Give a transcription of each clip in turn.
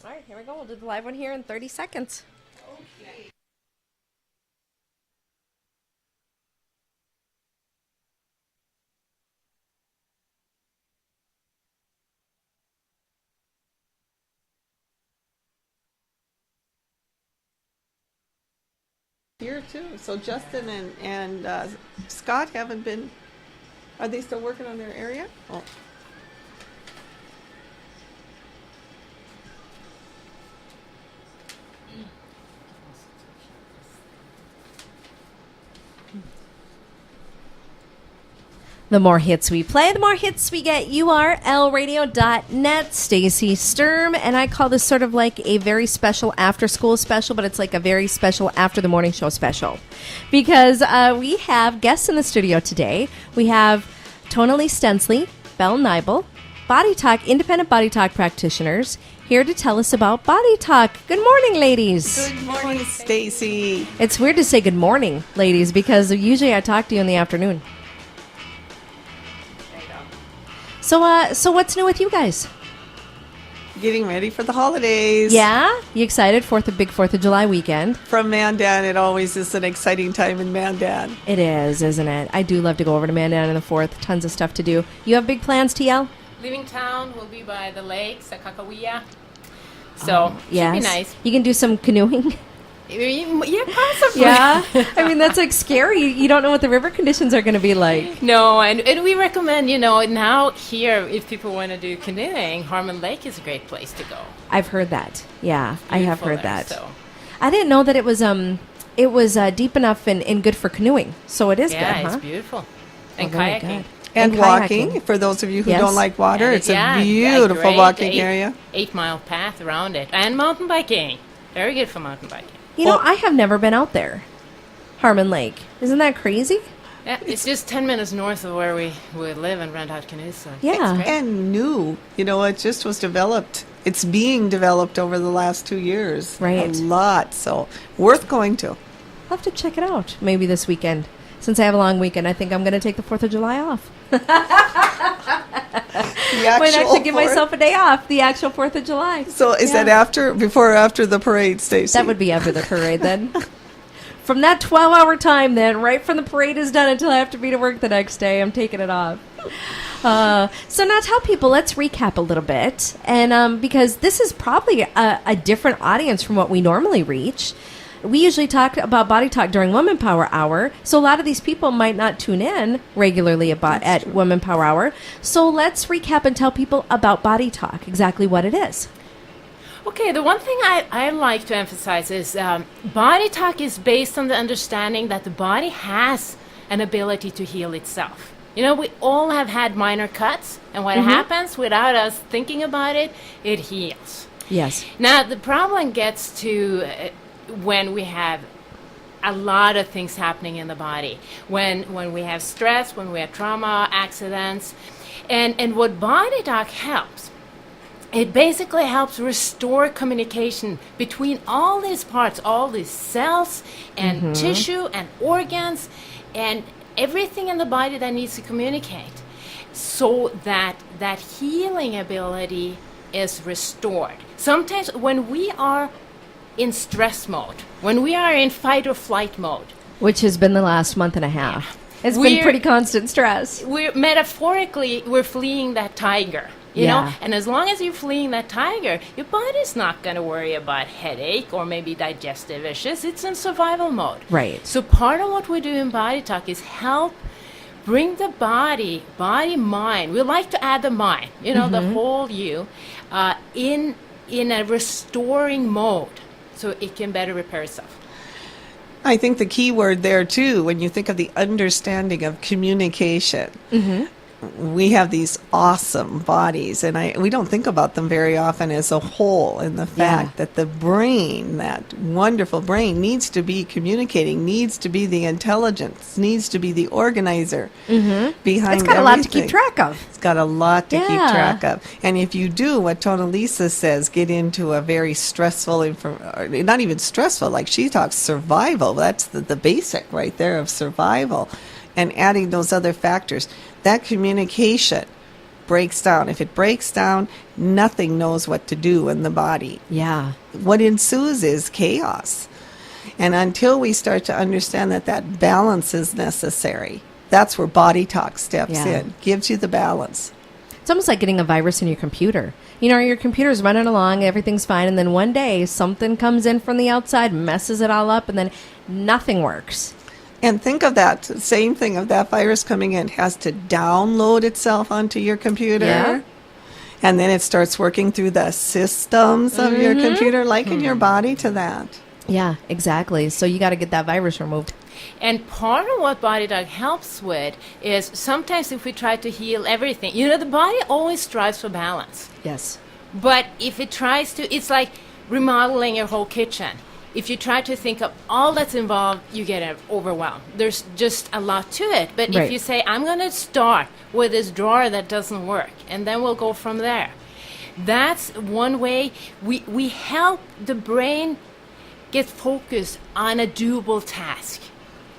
All right, here we go. We'll do the live one here in 30 seconds. Okay. Here too. So Justin and Scott haven't been. Are they still working on their area? Oh. The more hits we play, the more hits we get. URLradio.net, Stacy Sturm, and I call this sort of like a very special after-school special, but it's like a very special after-the-morning show special. Because we have guests in the studio today. We have Tone-Lise Stenslie, Neibel, BodyTalk, independent BodyTalk practitioners, here to tell us about BodyTalk. Good morning, ladies. Good morning, Stacy. It's weird to say good morning, ladies, because usually I talk to you in the afternoon. So what's new with you guys? Getting ready for the holidays. Yeah? You excited for the big 4th of July weekend? From Mandan, it always is an exciting time in Mandan. It is, isn't it? I do love to go over to Mandan on the 4th. Tons of stuff to do. You have big plans, TL? Leaving town, we'll be by the lakes at Kakawea. So, yes. Should be nice. You can do some canoeing? Yeah, possibly. Yeah? I mean, that's like scary. You don't know what the river conditions are going to be like. No, and we recommend, now here, if people want to do canoeing, Harmon Lake is a great place to go. I've heard that. Yeah, I have heard there, that. So. I didn't know that it was deep enough and good for canoeing. So it is good, huh? Yeah, it's beautiful. And very kayaking. good. And walking, for those of you who don't like water, it's a beautiful walking area. 8-mile path around it. And mountain biking. Very good for mountain biking. You know, I have never been out there. Harmon Lake. Isn't that crazy? Yeah, it's just 10 minutes north of where we live and rent out canoes. So Yeah. And new. It just was developed. It's being developed over the last 2 years. Right. A lot. So worth going to. I'll have to check it out maybe this weekend. Since I have a long weekend, I think I'm going to take the 4th of July off. Might actually give myself a day off, the actual 4th of July. So is that before or after the parade, Stacey? That would be after the parade then. From that 12-hour time then, right from the parade is done until I have to be to work the next day, I'm taking it off. So now tell people, let's recap a little bit. And because this is probably a different audience from what we normally reach. We usually talk about Body Talk during Women Power Hour, so a lot of these people might not tune in regularly at Women Power Hour. So let's recap and tell people about Body Talk, exactly what it is. Okay, the one thing I like to emphasize is Body Talk is based on the understanding that the body has an ability to heal itself. We all have had minor cuts, and what happens without us thinking about it, it heals. Yes. Now, the problem gets to when we have a lot of things happening in the body, when we have stress, when we have trauma, accidents, and what BodyTalk helps, it basically helps restore communication between all these parts, all these cells and tissue and organs and everything in the body that needs to communicate, so that that healing ability is restored. Sometimes when we are in stress mode, when we are in fight or flight mode, which has been the last month and a half. It's been pretty constant stress. We're fleeing that tiger, you know? And as long as you're fleeing that tiger, your body's not going to worry about headache or maybe digestive issues. It's in survival mode. Right. So part of what we do in Body Talk is help bring the body, mind. We like to add the mind, the whole you, in a restoring mode, so it can better repair itself. I think the key word there, too, when you think of the understanding of communication, we have these awesome bodies, and we don't think about them very often as a whole, and the fact that the brain, that wonderful brain, needs to be communicating, needs to be the intelligence, needs to be the organizer behind everything. It's got a lot to keep track of. It's got a lot to keep track of. And if you do what Tone-Lise says, get into a very stressful, not even stressful, like she talks survival, that's the basic right there of survival, and adding those other factors, that communication breaks down. If it breaks down, nothing knows what to do in the body. Yeah. What ensues is chaos. And until we start to understand that that balance is necessary, that's where BodyTalk steps in, gives you the balance. It's almost like getting a virus in your computer. You know, your computer's running along, everything's fine, and then one day something comes in from the outside, messes it all up, and then nothing works. And think of that same thing of that virus coming in has to download itself onto your computer. Yeah. And then it starts working through the systems of your computer, liken your body to that. Yeah, exactly. So you got to get that virus removed. And part of what BodyTalk helps with is sometimes if we try to heal everything, you know, the body always strives for balance. Yes. But if it tries to, it's like remodeling your whole kitchen. If you try to think of all that's involved, you get overwhelmed. There's just a lot to it. But Right. if you say, I'm going to start with this drawer that doesn't work, and then we'll go from there. That's one way we help the brain get focused on a doable task.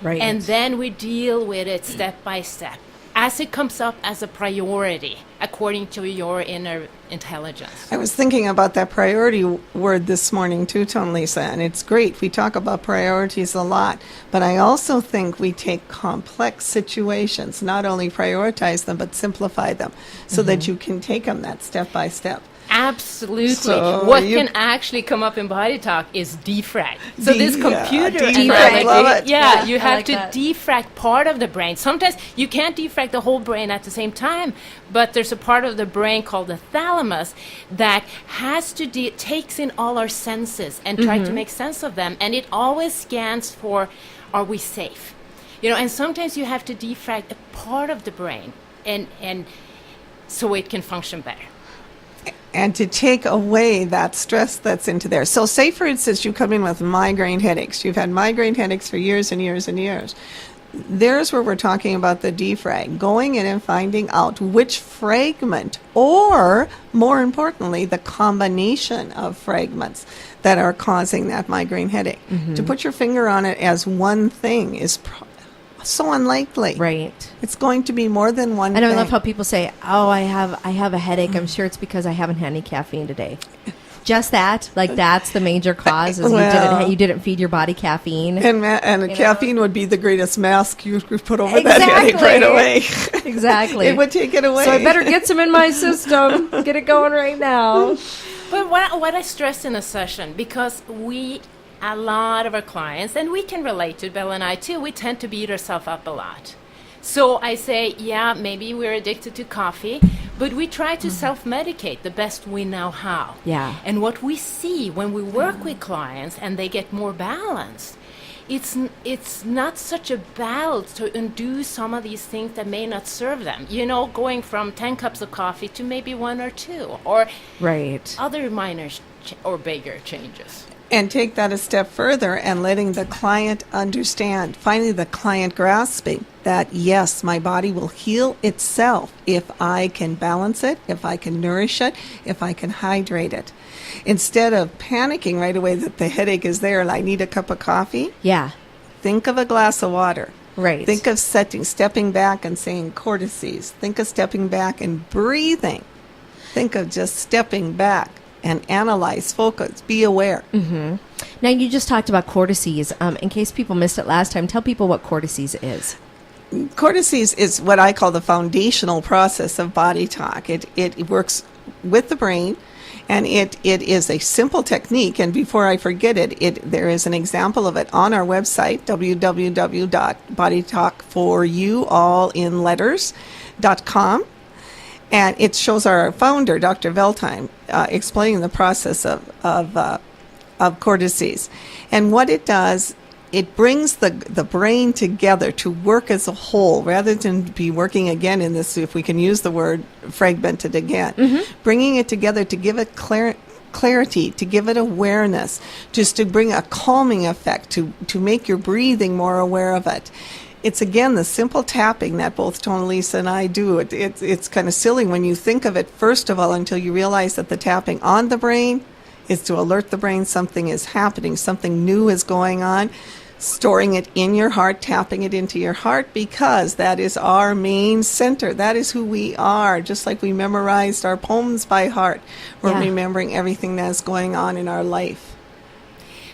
Right. And then we deal with it step by step as it comes up as a priority according to your inner intelligence. I was thinking about that priority word this morning too, Tone-Lise, and it's great. We talk about priorities a lot, but I also think we take complex situations, not only prioritize them, but simplify them so that you can take them that step by step. Absolutely. So what you- can actually come up in BodyTalk is defrag. So this computer defrag, love it. yeah, you I have like to that. defrag part of the brain. Sometimes you can't defrag the whole brain at the same time, but there's a part of the brain called the thalamus that has to takes in all our senses and try to make sense of them, and it always scans for, are we safe? You know, and sometimes you have to defrag a part of the brain and so it can function better. And to take away that stress that's into there. So say, for instance, you come in with migraine headaches. You've had migraine headaches for years and years and years. There's where we're talking about the defrag, going in and finding out which fragment, or more importantly, the combination of fragments that are causing that migraine headache. To put your finger on it as one thing is so unlikely. Right. It's going to be more than one And thing. I love how people say, "Oh, I have a headache. I'm sure it's because I haven't had any caffeine today." Just that, like that's the major cause is Well- you didn't feed your body caffeine. And caffeine would be the greatest mask you could put over that Exactly. headache right away. Exactly. It would take it away. So I better get some in my system. Get it going right now. But what I stress in a session, because a lot of our clients, and we can relate to Bella and I too, we tend to beat ourselves up a lot. So I say, yeah, maybe we're addicted to coffee, but we try to self-medicate the best we know how. Yeah. And what we see when we work with clients and they get more balanced, it's not such a battle to undo some of these things that may not serve them. You know, going from 10 cups of coffee to maybe 1 or 2, or Right. other minor or bigger changes. And take that a step further and letting the client understand, finally the client grasping that, yes, my body will heal itself if I can balance it, if I can nourish it, if I can hydrate it. Instead of panicking right away that the headache is there and I need a cup of coffee, Yeah. think of a glass of water. Right. Think of stepping back and saying cortices. Think of stepping back and breathing. Think of just stepping back and analyze, focus, be aware. Now you just talked about cortices. In case people missed it last time, tell people what cortices is. Cortices is what I call the foundational process of BodyTalk. It works with the brain, and it is a simple technique. And before I forget it, there is an example of it on our website, www.bodytalk4youallinletters.com. And it shows our founder, Dr. Veltheim, explaining the process of cortices. And what it does, it brings the brain together to work as a whole rather than be working again in this, if we can use the word fragmented again. Bringing it together to give it clarity, to give it awareness, just to bring a calming effect, to make your breathing more aware of it. It's, again, the simple tapping that both Tone-Lise and I do. It's kind of silly when you think of it, first of all, until you realize that the tapping on the brain is to alert the brain something is happening, something new is going on. storing it in your heart, tapping it into your heart, because that is our main center. That is who we are. Just like we memorized our poems by heart, we're remembering everything that's going on in our life.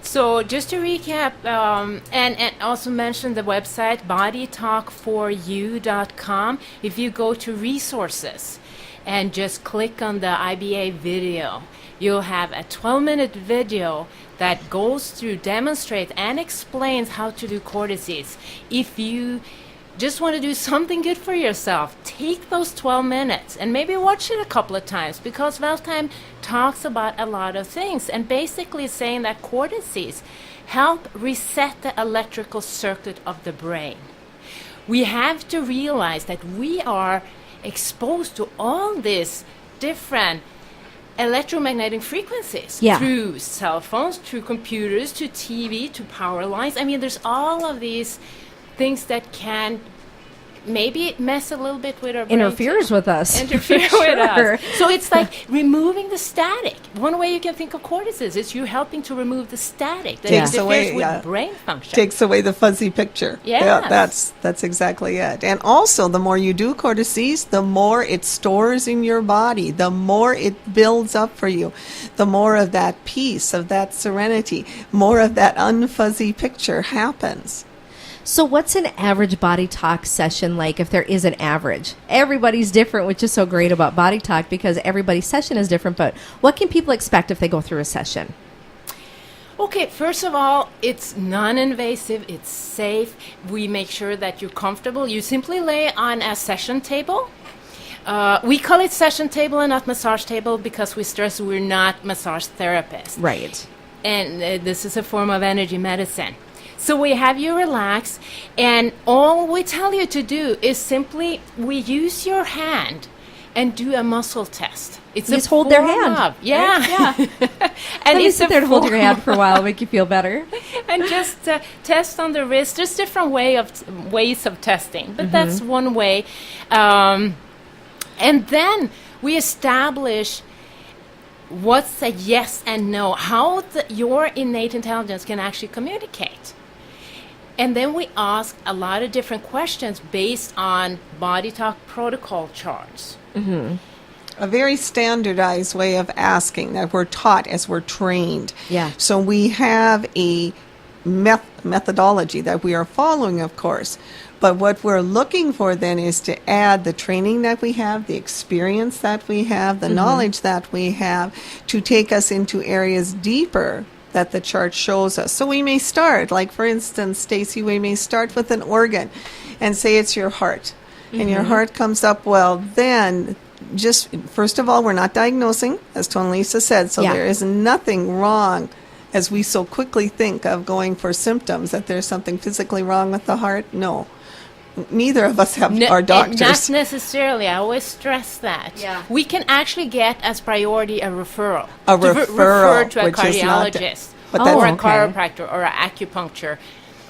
So just to recap, and also mention the website, bodytalk4u.com. If you go to resources and just click on the IBA video, you'll have a 12-minute video that goes through, demonstrates, and explains how to do cortices. If you just want to do something good for yourself, take those 12 minutes and maybe watch it a couple of times, because Valtime talks about a lot of things and basically saying that cortices help reset the electrical circuit of the brain. We have to realize that we are exposed to all these different electromagnetic frequencies through cell phones, through computers, to TV, to power lines. I mean, there's all of these things that can maybe mess a little bit with our brain. Interferes with us. Interfere with us. So it's like removing the static. One way you can think of cortices is you helping to remove the static that interferes with brain function. Takes away the fuzzy picture. Yes. Yeah, that's exactly it. And also, the more you do cortices, the more it stores in your body, the more it builds up for you, the more of that peace, of that serenity, more of that unfuzzy picture happens. So what's an average Body Talk session like, if there is an average? Everybody's different, which is so great about Body Talk, because everybody's session is different. But what can people expect if they go through a session? Okay, first of all, it's non-invasive, it's safe. We make sure that you're comfortable. You simply lay on a session table. We call it session table and not massage table because we stress we're not massage therapists. Right. And this is a form of energy medicine. So we have you relax, and all we tell you to do is simply, we use your hand and do a muscle test. It's just hold their hand. Right? And you sit there to hold your hand for a while, make you feel better. And just test on the wrist. There's different ways of testing, but that's one way. And then we establish what's a yes and no, how your innate intelligence can actually communicate. And then we ask a lot of different questions based on Body Talk protocol charts. A very standardized way of asking that we're taught as we're trained. Yeah. So we have a methodology that we are following, of course. But what we're looking for then is to add the training that we have, the experience that we have, the knowledge that we have, to take us into areas deeper that the chart shows us. So we may start, like for instance, Stacy, we may start with an organ and say it's your heart. And your heart comes up, well, then just, first of all, we're not diagnosing, as Tone-Lise said, so there is nothing wrong, as we so quickly think of going for symptoms, that there's something physically wrong with the heart. No. Neither of us are doctors. Not necessarily. I always stress that. Yeah. We can actually get as priority a referral. Refer to a cardiologist but or a okay. chiropractor or an acupuncture.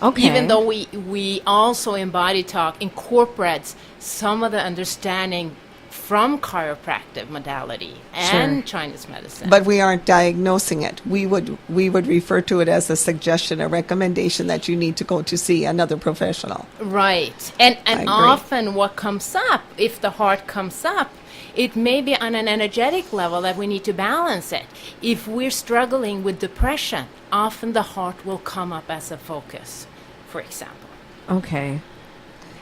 Okay. Even though we also in Body Talk incorporates some of the understanding from chiropractic modality and Chinese medicine. But we aren't diagnosing it. We would refer to it as a suggestion, a recommendation that you need to go to see another professional. Right. And often what comes up, if the heart comes up, it may be on an energetic level that we need to balance it. If we're struggling with depression, often the heart will come up as a focus, for example. Okay.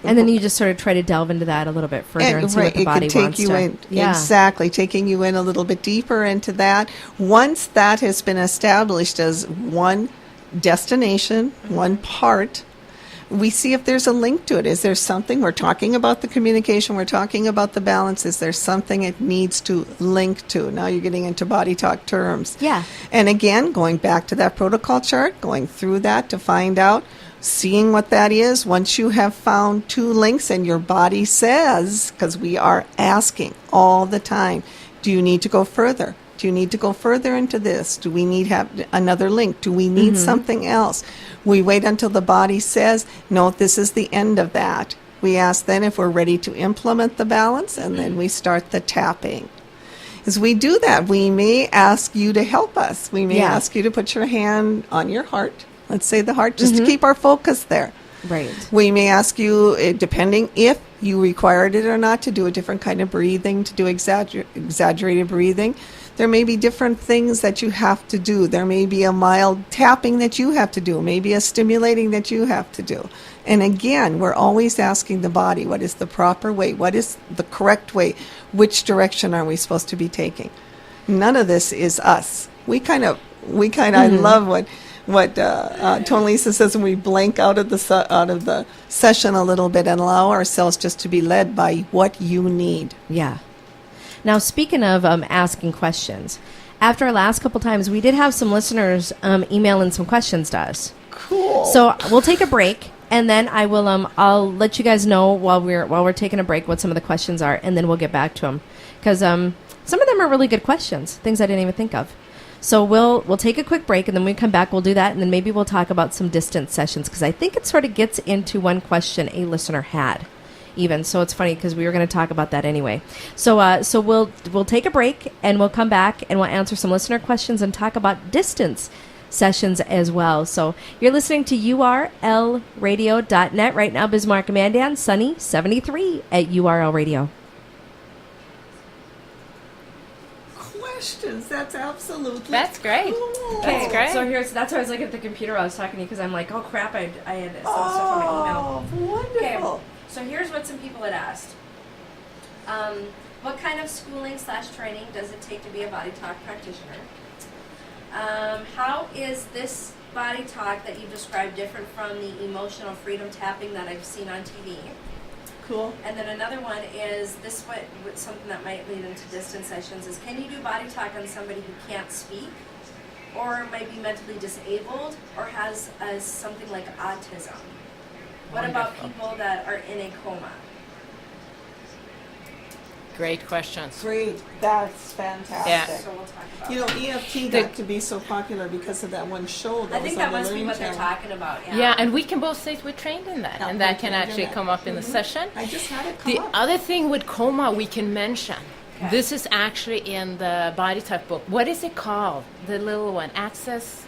And then you just sort of try to delve into that a little bit further and see what the body wants to. Exactly, taking you in a little bit deeper into that. Once that has been established as one destination, one part, we see if there's a link to it. Is there something? We're talking about the communication. We're talking about the balance. Is there something it needs to link to? Now you're getting into Body Talk terms. Yeah. And again, going back to that protocol chart, going through that to find out, seeing what that is. Once you have found two links and your body says, because we are asking all the time, do you need to go further? Do you need to go further into this? Do we need have another link? Do we need something else? We wait until the body says, no, this is the end of that. We ask then if we're ready to implement the balance, and then we start the tapping. As we do that, we may ask you to help us. We may ask you to put your hand on your heart Let's say the heart, just to keep our focus there. Right. We may ask you, depending if you required it or not, to do a different kind of breathing, to do exaggerated breathing. There may be different things that you have to do. There may be a mild tapping that you have to do, maybe a stimulating that you have to do. And again, we're always asking the body, what is the proper way? What is the correct way? Which direction are we supposed to be taking? None of this is us. I love what Tone-Lise says when we blank out of the session a little bit and allow ourselves just to be led by what you need. Yeah. Now, speaking of asking questions, after our last couple times, we did have some listeners email in some questions to us. Cool. So we'll take a break, and then I'll let you guys know while we're taking a break what some of the questions are, and then we'll get back to them because some of them are really good questions, things I didn't even think of. So we'll take a quick break, and then when we come back, we'll do that, and then maybe we'll talk about some distance sessions because I think it sort of gets into one question a listener had. Even so, it's funny because we were going to talk about that anyway. So we'll take a break and we'll come back and we'll answer some listener questions and talk about distance sessions as well. So you're listening to urlradio.net right now. Bismarck and Mandan, Sunny 73 at URL Radio. Questions. That's absolutely That's great. cool. That's great. So that's why I was looking at the computer while I was talking to you because I'm like, oh crap, I had some stuff on my email. Wonderful. Okay, so here's what some people had asked. What kind of schooling/training does it take to be a BodyTalk practitioner? How is this BodyTalk that you described different from the emotional freedom tapping that I've seen on TV? Cool. And then another one is this what something that might lead into distance sessions is can you do BodyTalk on somebody who can't speak or might be mentally disabled or has something like autism? What about people that are in a coma? Great questions. Great. That's fantastic. Yeah. So we'll talk about You know, that. EFT got to be so popular because of that one show. I think that was on must the be Learning what they're Channel. talking about. Yeah. Yeah, and we can both say we're trained in that, Yeah, and we're that can trained in actually that. come up in the session. I just had it come The up. other thing with coma we can mention, Okay. this is actually in the BodyTalk book. What is it called? The little one, Access